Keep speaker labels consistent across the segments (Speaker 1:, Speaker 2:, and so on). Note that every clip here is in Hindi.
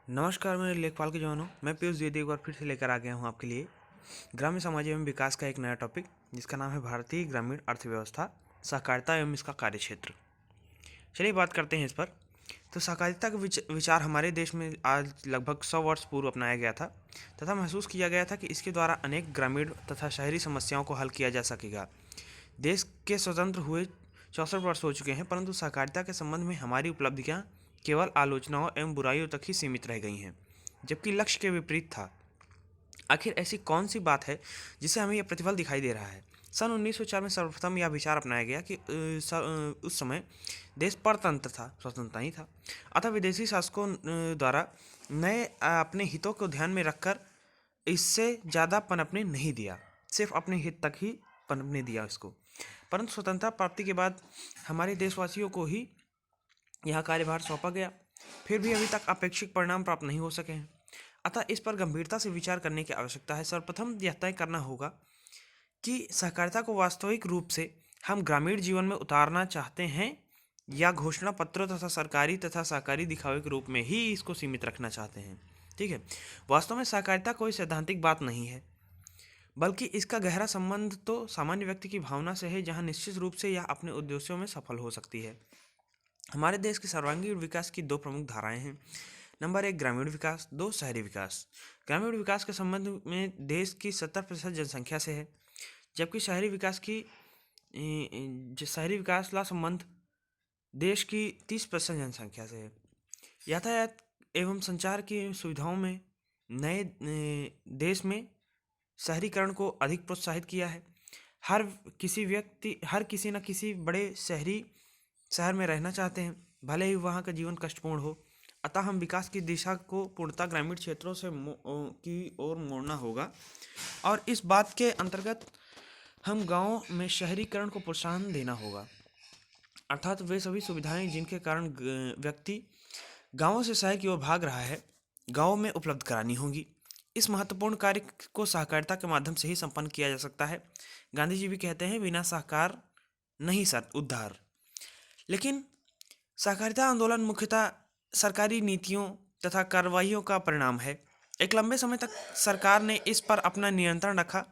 Speaker 1: नमस्कार मेरे लेखपाल के जवानों, मैं पीयूष द्विवेदी एक बार फिर से लेकर आ गया हूँ आपके लिए ग्राम्य समाज एवं विकास का एक नया टॉपिक जिसका नाम है भारतीय ग्रामीण अर्थव्यवस्था, सहकारिता एवं इसका कार्यक्षेत्र। चलिए बात करते हैं इस पर। तो सहकारिता का विचार हमारे देश में आज लगभग 100 वर्ष पूर्व अपनाया गया था तथा महसूस किया गया था कि इसके द्वारा अनेक ग्रामीण तथा शहरी समस्याओं को हल किया जा सकेगा। देश के स्वतंत्र हुए 64 वर्ष हो चुके हैं, परंतु सहकारिता के संबंध में हमारी उपलब्धियां केवल आलोचनाओं एवं बुराइयों तक ही सीमित रह गई हैं, जबकि लक्ष्य के विपरीत था। आखिर ऐसी कौन सी बात है जिसे हमें यह प्रतिफल दिखाई दे रहा है? सन 1904 में सर्वप्रथम यह विचार अपनाया गया कि उस समय देश परतंत्र था, स्वतंत्र नहीं था। अतः विदेशी शासकों द्वारा नए अपने हितों को ध्यान में रखकर इससे ज़्यादा पनपने नहीं दिया, सिर्फ अपने हित तक ही पनपने दिया इसको। परंतु स्वतंत्रता प्राप्ति के बाद हमारे देशवासियों को ही यह कार्यभार सौंपा गया, फिर भी अभी तक अपेक्षित परिणाम प्राप्त नहीं हो सके हैं। अतः इस पर गंभीरता से विचार करने की आवश्यकता है। सर्वप्रथम यह तय करना होगा कि सहकारिता को वास्तविक रूप से हम ग्रामीण जीवन में उतारना चाहते हैं या घोषणा पत्रों तथा सरकारी तथा सहकारी दिखावे के रूप में ही इसको सीमित रखना चाहते हैं। ठीक है, वास्तव में सहकारिता कोई सैद्धांतिक बात नहीं है, बल्कि इसका गहरा संबंध तो सामान्य व्यक्ति की भावना से है, जहां निश्चित रूप से यह अपने उद्देश्यों में सफल हो सकती है। हमारे देश के सर्वांगीण विकास की दो प्रमुख धाराएं हैं। नंबर 1 ग्रामीण विकास, 2 शहरी विकास। ग्रामीण विकास के संबंध में देश की 70% जनसंख्या से है, जबकि शहरी विकास का संबंध देश की 30% जनसंख्या से है। यातायात एवं संचार की सुविधाओं में नए देश में शहरीकरण को अधिक प्रोत्साहित किया है। हर किसी न किसी बड़े शहर में रहना चाहते हैं, भले ही वहाँ का जीवन कष्टपूर्ण हो। अतः हम विकास की दिशा को पूर्णतः ग्रामीण क्षेत्रों से की ओर मोड़ना होगा, और इस बात के अंतर्गत हम गाँव में शहरीकरण को प्रोत्साहन देना होगा, अर्थात वे सभी सुविधाएं जिनके कारण व्यक्ति गाँवों से शहर की ओर भाग रहा है, गाँव में उपलब्ध करानी होगी। इस महत्वपूर्ण कार्य को सहकारिता के माध्यम से ही संपन्न किया जा सकता है। गांधी जी भी कहते हैं, बिना सहकार नहीं उद्धार। लेकिन सहकारिता आंदोलन मुख्यतः सरकारी नीतियों तथा कार्रवाइयों का परिणाम है। एक लंबे समय तक सरकार ने इस पर अपना नियंत्रण रखा,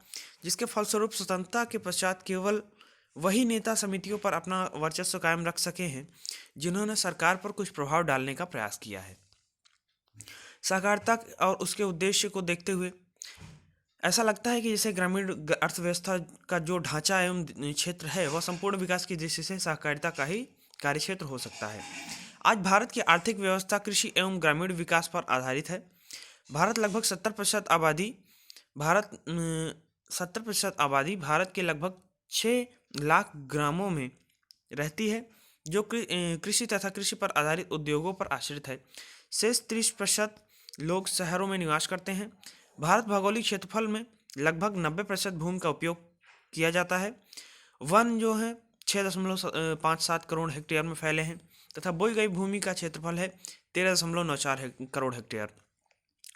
Speaker 1: जिसके फलस्वरूप स्वतंत्रता के पश्चात केवल वही नेता समितियों पर अपना वर्चस्व कायम रख सके हैं जिन्होंने सरकार पर कुछ प्रभाव डालने का प्रयास किया है। सहकारिता और उसके उद्देश्य को देखते हुए ऐसा लगता है कि जैसे ग्रामीण अर्थव्यवस्था का जो ढांचा एवं क्षेत्र है, वह संपूर्ण विकास की दृष्टि से सहकारिता का ही कार्यक्षेत्र हो सकता है। आज भारत की आर्थिक व्यवस्था कृषि एवं ग्रामीण विकास पर आधारित है। लगभग 70% आबादी भारत के लगभग 6 लाख ग्रामों में रहती है, जो कृषि तथा कृषि पर आधारित उद्योगों पर आश्रित है। शेष 30% लोग शहरों में निवास करते हैं। भारत भौगोलिक क्षेत्रफल में लगभग 90% भूमि का उपयोग किया जाता है। वन जो है 6.57 करोड़ हेक्टेयर में फैले हैं तथा बोई गई भूमि का क्षेत्रफल है 13.94 करोड़ हेक्टेयर,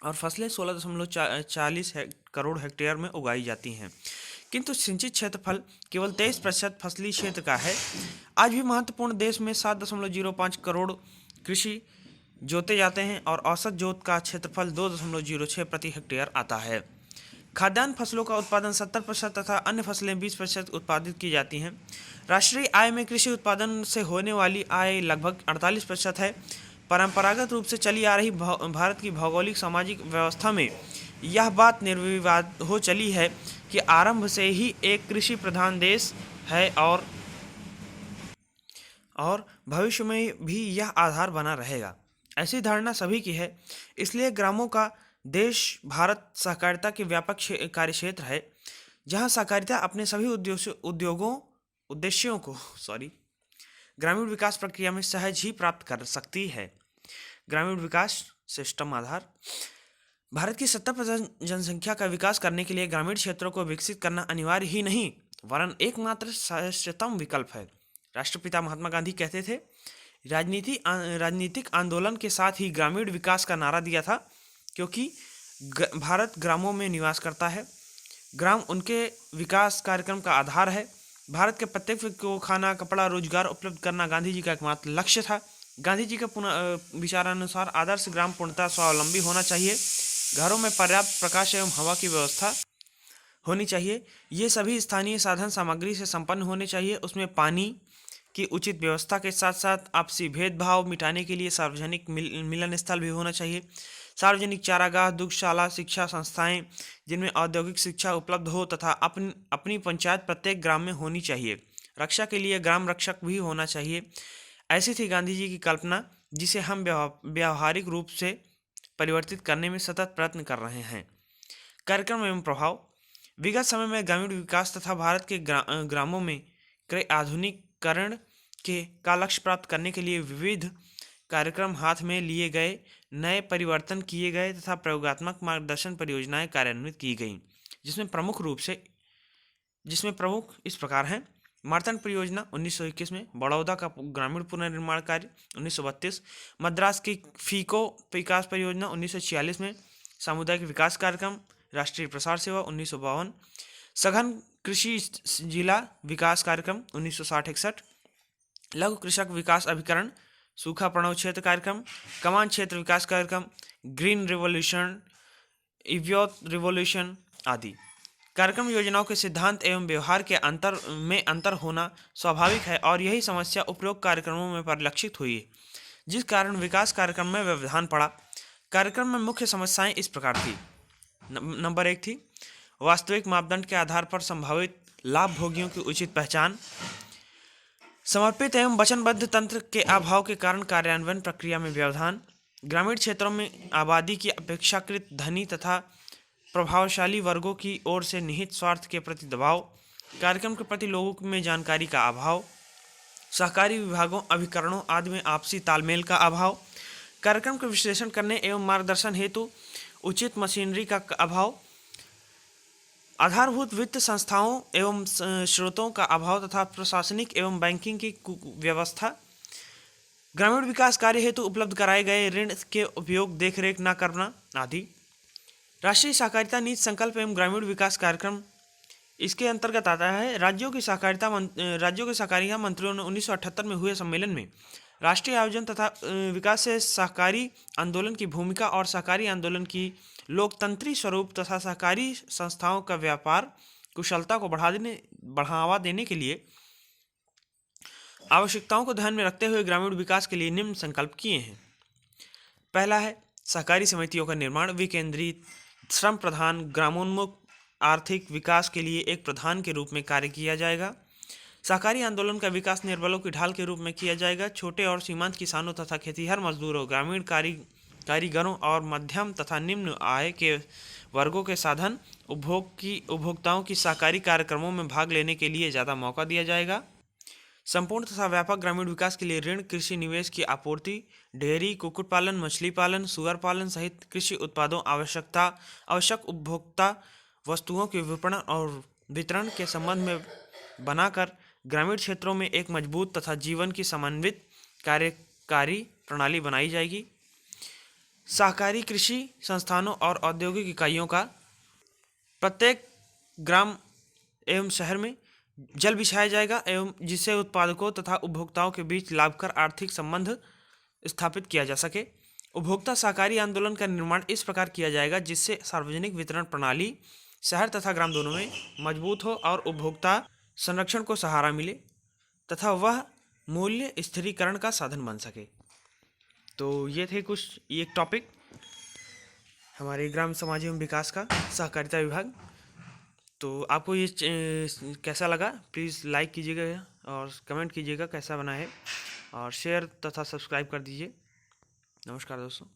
Speaker 1: और फसलें 16.40 करोड़ हेक्टेयर में उगाई जाती हैं। किंतु सिंचित क्षेत्रफल केवल 23% फसली क्षेत्र का है। आज भी महत्वपूर्ण देश में 7.05 करोड़ कृषि जोते जाते हैं और औसत जोत का क्षेत्रफल 2.06 प्रति हेक्टेयर आता है। खाद्यान्न फसलों का उत्पादन 70% तथा अन्य फसलें 20% उत्पादित की जाती हैं। राष्ट्रीय आय में कृषि उत्पादन से होने वाली आय लगभग 48% है। परंपरागत रूप से चली आ रही भारत की भौगोलिक सामाजिक व्यवस्था में यह बात निर्विवाद हो चली है कि आरंभ से ही एक कृषि प्रधान देश है और भविष्य में भी यह आधार बना रहेगा। ऐसी धारणा सभी की है। इसलिए ग्रामों का देश भारत सहकारिता के व्यापक कार्यक्षेत्र है, जहां सहकारिता अपने सभी उद्देश्यों को ग्रामीण विकास प्रक्रिया में सहज ही प्राप्त कर सकती है। ग्रामीण विकास सिस्टम आधार। भारत की 70% जनसंख्या का विकास करने के लिए ग्रामीण क्षेत्रों को विकसित करना अनिवार्य ही नहीं, वरन एकमात्र श्रेष्ठतम विकल्प है। राष्ट्रपिता महात्मा गांधी कहते थे, राजनीतिक आंदोलन के साथ ही ग्रामीण विकास का नारा दिया था, क्योंकि भारत ग्रामों में निवास करता है। ग्राम उनके विकास कार्यक्रम का आधार है। भारत के प्रत्येक व्यक्ति को खाना, कपड़ा, रोजगार उपलब्ध करना गांधी जी का एकमात्र लक्ष्य था। गांधी जी के विचारानुसार आदर्श ग्राम पूर्णतः स्वावलंबी होना चाहिए। घरों में पर्याप्त प्रकाश एवं हवा की व्यवस्था होनी चाहिए। ये सभी स्थानीय साधन सामग्री से संपन्न होने चाहिए। उसमें पानी की उचित व्यवस्था के साथ साथ आपसी भेदभाव मिटाने के लिए सार्वजनिक मिलन स्थल भी होना चाहिए। सार्वजनिक चारागाह, दुग्धशाला, शिक्षा संस्थाएं जिनमें औद्योगिक शिक्षा उपलब्ध हो तथा अपनी पंचायत प्रत्येक ग्राम में होनी चाहिए। रक्षा के लिए ग्राम रक्षक भी होना चाहिए। ऐसी थी गांधी जी की कल्पना, जिसे हम व्यावहारिक रूप से परिवर्तित करने में सतत प्रयत्न कर रहे हैं। कार्यक्रम एवं प्रभाव। विगत समय में ग्रामीण विकास तथा भारत के ग्रामों में क्रय आधुनिकीकरण का लक्ष्य प्राप्त करने के लिए विविध कार्यक्रम हाथ में लिए गए, नए परिवर्तन किए गए तथा प्रयोगात्मक मार्गदर्शन परियोजनाएं कार्यान्वित की गईं, जिसमें प्रमुख इस प्रकार हैं। मार्तंड परियोजना 1921 में, बड़ौदा का ग्रामीण पुनर्निर्माण कार्य 1932, मद्रास की फीको विकास परियोजना 1946 में, सामुदायिक विकास कार्यक्रम, राष्ट्रीय प्रसार सेवा 1952, सघन कृषि जिला विकास कार्यक्रम 1960-61, लघु कृषक विकास अभिकरण, सूखा प्रणव क्षेत्र कार्यक्रम, कमान क्षेत्र विकास कार्यक्रम, ग्रीन रिवॉल्यूशन, इव्योत रिवॉल्यूशन आदि। कार्यक्रम योजनाओं के सिद्धांत एवं व्यवहार के अंतर होना स्वाभाविक है और यही समस्या उपरोक्त कार्यक्रमों में परिलक्षित हुई है, जिस कारण विकास कार्यक्रम में व्यवधान पड़ा। कार्यक्रम में मुख्य समस्याएं इस प्रकार थी। नंबर 1 थी वास्तविक मापदंड के आधार पर संभावित लाभ भोगियों की उचित पहचान। समर्पित एवं वचनबद्ध तंत्र के अभाव के कारण कार्यान्वयन प्रक्रिया में व्यवधान। ग्रामीण क्षेत्रों में आबादी की अपेक्षाकृत धनी तथा प्रभावशाली वर्गों की ओर से निहित स्वार्थ के प्रति दबाव। कार्यक्रम के प्रति लोगों में जानकारी का अभाव। सहकारी विभागों, अभिकरणों आदि में आपसी तालमेल का अभाव। कार्यक्रम के विश्लेषण करने एवं मार्गदर्शन हेतु उचित मशीनरी का अभाव। आधारभूत वित्त संस्थाओं एवं स्रोतों का अभाव तथा प्रशासनिक एवं बैंकिंग की व्यवस्था। ग्रामीण विकास कार्य हेतु उपलब्ध कराए गए ऋण के उपयोग देखरेख न करना आदि। राष्ट्रीय सहकारिता नीति संकल्प एवं ग्रामीण विकास कार्यक्रम इसके अंतर्गत आता है। राज्यों के सहकारिता मंत्रियों ने 1978 में हुए सम्मेलन में राष्ट्रीय आयोजन तथा विकास से सहकारी आंदोलन की भूमिका और सहकारी आंदोलन की लोकतंत्री स्वरूप तथा सहकारी संस्थाओं का व्यापार कुशलता को बढ़ावा देने के लिए आवश्यकताओं को ध्यान में रखते हुए ग्रामीण विकास के लिए निम्न संकल्प किए हैं। पहला है सहकारी समितियों का निर्माण। विकेंद्रित, श्रम प्रधान, ग्रामोन्मुख आर्थिक विकास के लिए एक प्रधान के रूप में कार्य किया जाएगा। सहकारी आंदोलन का विकास निर्बलों की ढाल के रूप में किया जाएगा। छोटे और सीमांत किसानों तथा खेतीहर मजदूरों, ग्रामीण कारीगरों और मध्यम तथा निम्न आय के वर्गों के साधन उपभोक्ताओं की सहकारी कार्यक्रमों में भाग लेने के लिए ज़्यादा मौका दिया जाएगा। संपूर्ण तथा व्यापक ग्रामीण विकास के लिए ऋण, कृषि निवेश की आपूर्ति, डेयरी, कुक्कुट पालन, मछली पालन, सुअर पालन सहित कृषि उत्पादों आवश्यक उपभोक्ता वस्तुओं के विपणन और वितरण के संबंध में बनाकर ग्रामीण क्षेत्रों में एक मजबूत तथा जीवन की समन्वित कार्यकारी प्रणाली बनाई जाएगी। सहकारी कृषि संस्थानों और औद्योगिक इकाइयों का प्रत्येक ग्राम एवं शहर में जल बिछाया जाएगा एवं जिससे उत्पादकों तथा उपभोक्ताओं के बीच लाभकर आर्थिक संबंध स्थापित किया जा सके। उपभोक्ता सहकारी आंदोलन का निर्माण इस प्रकार किया जाएगा जिससे सार्वजनिक वितरण प्रणाली शहर तथा ग्राम दोनों में मजबूत हो और उपभोक्ता संरक्षण को सहारा मिले तथा वह मूल्य स्थिरीकरण का साधन बन सके। तो ये थे कुछ एक टॉपिक हमारे ग्राम समाज एवं विकास का, सहकारिता विभाग। तो आपको ये कैसा लगा प्लीज़ लाइक कीजिएगा और कमेंट कीजिएगा कैसा बना है, और शेयर तथा सब्सक्राइब कर दीजिए। नमस्कार दोस्तों।